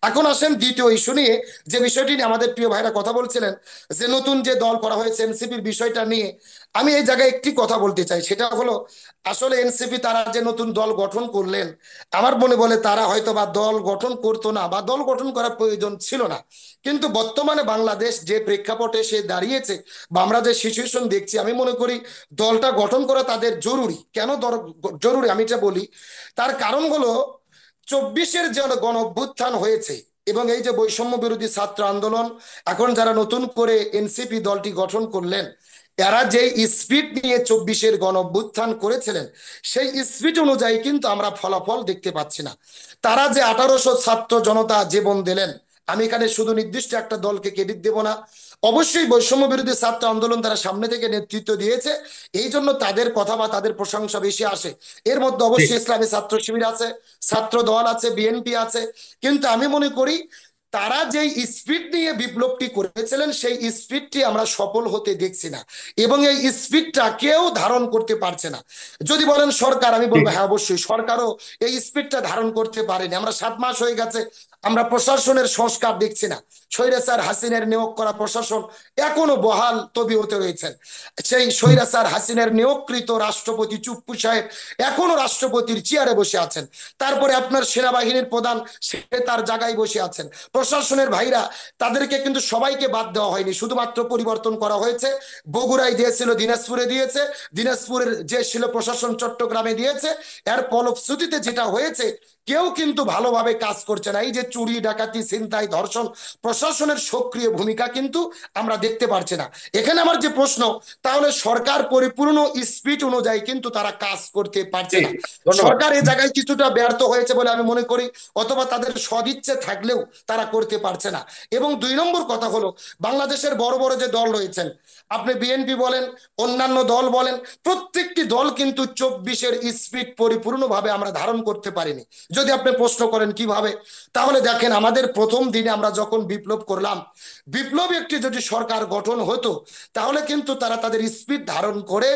এখন আসেন দ্বিতীয় ইস্যু নিয়ে, যে বিষয়টি নিয়ে আমাদের প্রিয় ভাইরা কথা বলছিলেন, যে নতুন যে দল করা হয়েছে এনসিপির বিষয়টা নিয়ে। আমি এই জায়গায় একটি কথা বলতে চাই, সেটা হলো আসলে এনসিপি তারা যে নতুন দল গঠন করলেন, আমার মনে বলে তারা হয়তো বা দল গঠন করতো না, বা দল গঠন করার প্রয়োজন ছিল না। কিন্তু বর্তমানে বাংলাদেশ যে প্রেক্ষাপটে সে দাঁড়িয়েছে, বা আমরা যে সিচুয়েশন দেখছি, আমি মনে করি দলটা গঠন করা তাদের জরুরি। কেন জরুরি আমি এটা বলি, তার কারণ হলো 24-এর যে গণ অভ্যুত্থান হয়েছে, এবং এই যে বৈষম্য বিরোধী ছাত্র আন্দোলন, এখন যারা নতুন করে এনসিপি দলটি গঠন করলেন, এরা যে স্পিড নিয়ে 24-এর গণ অভ্যুত্থান করেছিলেন, সেই স্পিড অনুযায়ী কিন্তু আমরা ফলাফল দেখতে পাচ্ছি না। তারা যে 1800 ছাত্র জনতা জীবন দিলেন, আমি এখানে শুধু নির্দিষ্ট একটা দলকে ক্রেডিট দেব না, অবশ্যই বৈষম্য বিরোধী ছাত্র আন্দোলন তারা সামনে থেকে নেতৃত্ব দিয়েছে, এই জন্য তাদের কথা বা তাদের প্রশংসা বেশি আসে। এর মধ্যে ঠিক। অবশ্যই ইসলামী ছাত্র শিবির আছে, ছাত্র দল আছে, বিএনপি আছে। কিন্তু আমি মনে করি তারা যেই স্পিড নিয়ে বিপ্লবটি করেছিলেন, সেই স্পিডটি আমরা সফল হতে দেখছি না, এবং এই স্পিডটা কেউ ধারণ করতে পারছে না। যদি বলেন সরকার, আমি ঠিক। বলবো হ্যাঁ অবশ্যই সরকারও এই স্পিডটা ধারণ করতে পারেনি। আমরা 7 মাস হয়ে গেছে, আমরা প্রশাসনের সংস্কার দেখছি না। স্বৈরাচার হাসিনের নিয়োগ করা প্রশাসন এখনো বহাল তবিয়তে রয়েছেন। সেই হুম। স্বৈরাচার হাসিনের নিয়োগকৃত রাষ্ট্রপতি চুপ্পু সাহেব এখনো রাষ্ট্রপতির চেয়ারে বসে আছেন। তারপরে আপনার সেনাবাহিনীর প্রধান, সে তার জায়গায় বসে আছেন। প্রশাসনের ভাইরা, তাদেরকে কিন্তু সবাইকে বাদ দেওয়া হয়নি, শুধুমাত্র পরিবর্তন করা হয়েছে। বগুড়ায় দিয়েছিল, দিনাজপুরে দিয়েছে, দিনাজপুরের যে ছিল প্রশাসন চট্টগ্রামে দিয়েছে। এর ফলশ্রুতিতে যেটা হয়েছে, কেউ কিন্তু ভালোভাবে কাজ করছে না। এই যে চুরি ডাকাতি ছিনতাই ধর্ষণ, প্রশাসনের সক্রিয় ভূমিকা কিন্তু আমরা দেখতে পারছি না। এখানে আমার যে প্রশ্ন, তাহলে সরকার পরিপূর্ণ স্পিড অনুযায়ী কিন্তু তারা কাজ করতে পারছে ঠিক। না। ধন্যবাদ। সরকার এই জায়গায় কিছুটা ব্যর্থ হয়েছে বলে আমি মনে করি, অথবা তাদের সদিচ্ছে থাকলেও তারা করতে পারছে না। এবং 2 নম্বর কথা হলো, বাংলাদেশের বড় বড় যে দল রয়েছেন, আপনি বিএনপি বলেন, অন্যান্য দল বলেন, প্রত্যেকটি দল কিন্তু 24-এর স্পিড পরিপূর্ণভাবে আমরা ধারণ করতে পারিনি। যদি আপনি প্রশ্ন করেন কিভাবে, তাহলে দেখেন আমাদের প্রথম দিনে আমরা যখন বিপ্লব করলাম, বিপ্লব একটি যদি সরকার গঠন হতো, তাহলে কিন্তু তারা তাদের স্পিড ধারণ করে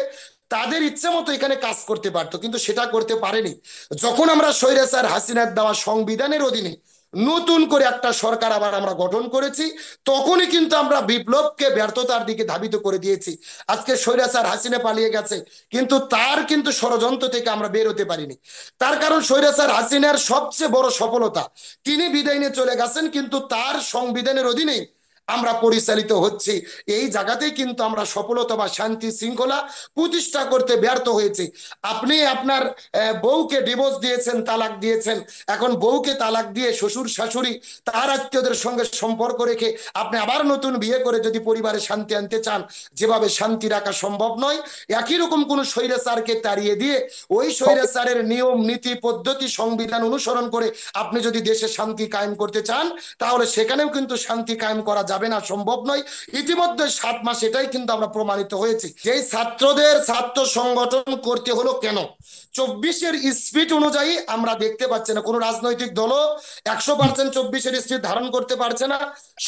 তাদের ইচ্ছে মতো এখানে কাজ করতে পারতো, কিন্তু সেটা করতে পারেনি। যখন আমরা স্বৈরাচার হাসিনার দেওয়া সংবিধানের অধীনে নতুন করে একটা সরকার আবার আমরা গঠন করেছি, তখনই কিন্তু আমরা বিপ্লবকে ব্যর্থতার দিকে ধাবিত করে দিয়েছি। আজকে স্বৈরাচার হাসিনা পালিয়ে গেছে, কিন্তু তার কিন্তু ষড়যন্ত্র থেকে আমরা বের হতে পারিনি। তার কারণ স্বৈরাচার হাসিনার সবচেয়ে বড় সফলতা, তিনি বিদায় নিয়ে চলে গেছেন, কিন্তু তার সংবিধানের অধীনেই আমরা পরিচালিত হচ্ছি। এই জায়গাতেই কিন্তু আমরা সফলতা বা শান্তি শৃঙ্খলা প্রতিষ্ঠা করতে ব্যর্থ হয়েছি। আপনি আপনার বউকে ডিভোর্স দিয়েছেন, তালাক দিয়েছেন, এখন বউকে তালাক দিয়ে শ্বশুর শাশুড়ি তার আত্মীয়দের সঙ্গে সম্পর্ক রেখে আপনি আবার নতুন বিয়ে করে যদি পরিবারে শান্তি আনতে চান, যেভাবে শান্তি রাখা সম্ভব নয়, একই রকম কোন স্বৈরাচারকে তাড়িয়ে দিয়ে ওই স্বৈরাচারের নিয়ম নীতি পদ্ধতি সংবিধান অনুসরণ করে আপনি যদি দেশে শান্তি কায়েম করতে চান, তাহলে সেখানেও কিন্তু শান্তি কায়েম করা যাবে না, সম্ভব নয়। ইতিমধ্যে 7 মাস এটাই কিন্তু আমরা প্রমাণিত হয়েছি। যে ছাত্রদের ছাত্র সংগঠন করতে হলো কেন, 24-এর স্পিড অনুযায়ী আমরা দেখতে পাচ্ছি না, কোনো রাজনৈতিক দলও 100% 24-এর স্পিড ধারণ করতে পারছে না,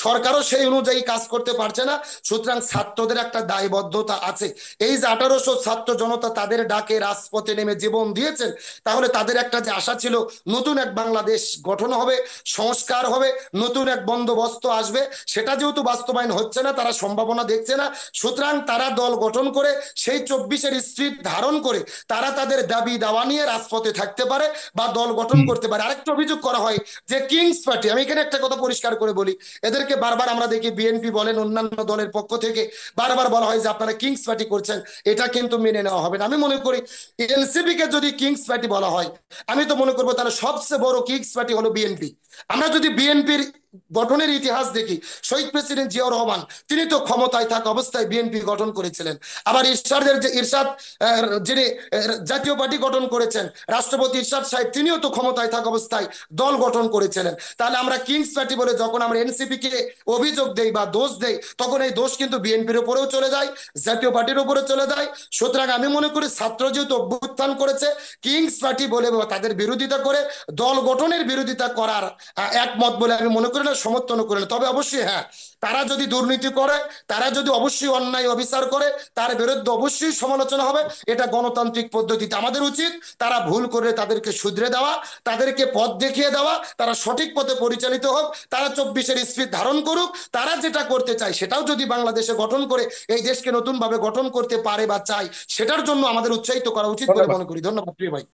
সরকারও সেই অনুযায়ী কাজ করতে পারছে না। সুতরাং ছাত্রদের একটা দায়বদ্ধতা আছে। এই যে 1800 ছাত্র জনতা তাদের ডাকে রাজপথে নেমে জীবন দিয়েছেন, তাহলে তাদের একটা যে আশা ছিল, নতুন এক বাংলাদেশ গঠন হবে, সংস্কার হবে, নতুন এক বন্দোবস্ত আসবে, সেটা যেহেতু বাস্তবায়ন হচ্ছে না, তারা সম্ভাবনা দেখছে না। সুতরাং তারা দল গঠন করে সেই 24-এর স্পিড ধারণ করে তারা তাদের দাবি দাওয়া নিয়ে রাজপথে থাকতে পারে বা দল গঠন হুম। করতে পারে। আরেকটা অভিযোগ করা হয় যে কিংস পার্টি, আমি এখানে একটা কথা পরিষ্কার করে বলি, এদেরকে বারবার আমরা দেখি বিএনপি বলেন অন্যান্য দলের পক্ষ থেকে বারবার বলা হয় যে আপনারা কিংস পার্টি করছেন, এটা কিন্তু মেনে নেওয়া হবে না। আমি মনে করি এনসিপি কে যদি কিংস পার্টি বলা হয়, আমি তো মনে করবো তাহলে সবচেয়ে বড় কিংস পার্টি হলো বিএনপি। আমরা যদি বিএনপির গঠনের ইতিহাস দেখি, শহীদ প্রেসিডেন্ট জিয়াউর রহমান তিনি তো ক্ষমতায় থাকা অবস্থায় বিএনপি গঠন করেছিলেন। আবার ইরশাদের যে ইরশাদ যিনি জাতীয় পার্টি গঠন করেছেন, রাষ্ট্রপতি ইরশাদ সাহেব তিনিও তো ক্ষমতায় থাকা অবস্থায় দল গঠন করেছিলেন। তাহলে আমরা কিংস পার্টি বলে যখন আমরা এনসিপি কে অভিযোগ দেই বা দোষ দেই, তখন এই দোষ কিন্তু বিএনপির উপরেও চলে যায়, জাতীয় পার্টির উপরে চলে যায়। সুতরাং আমি মনে করি ছাত্র যেহেতু অভ্যুত্থান করেছে, কিংস পার্টি বলে বা তাদের বিরোধিতা করে দল গঠনের বিরোধিতা করার একমত বলে আমি মনে করি না, সমর্থন করি না। তবে অবশ্যই হ্যাঁ, তারা যদি দুর্নীতি করে, তারা যদি অবশ্যই অন্যায় অবিচার করে, তার বিরুদ্ধে অবশ্যই সমালোচনা হবে। এটা গণতান্ত্রিক পদ্ধতিতে আমাদের উচিত তারা ভুল করে তাদেরকে শুধরে দেওয়া, তাদেরকে পথ দেখিয়ে দেওয়া, তারা সঠিক পথে পরিচালিত হোক, তারা 24-এর স্পিরিট ধারণ করুক, তারা যেটা করতে চায় সেটাও যদি বাংলাদেশে গঠন করে এই দেশকে নতুন ভাবে গঠন করতে পারে বা চায়, সেটার জন্য আমাদের উৎসাহিত করা উচিত বলে ধন্যবাদ। মনে করি। ধন্যবাদ প্রিয় ভাই।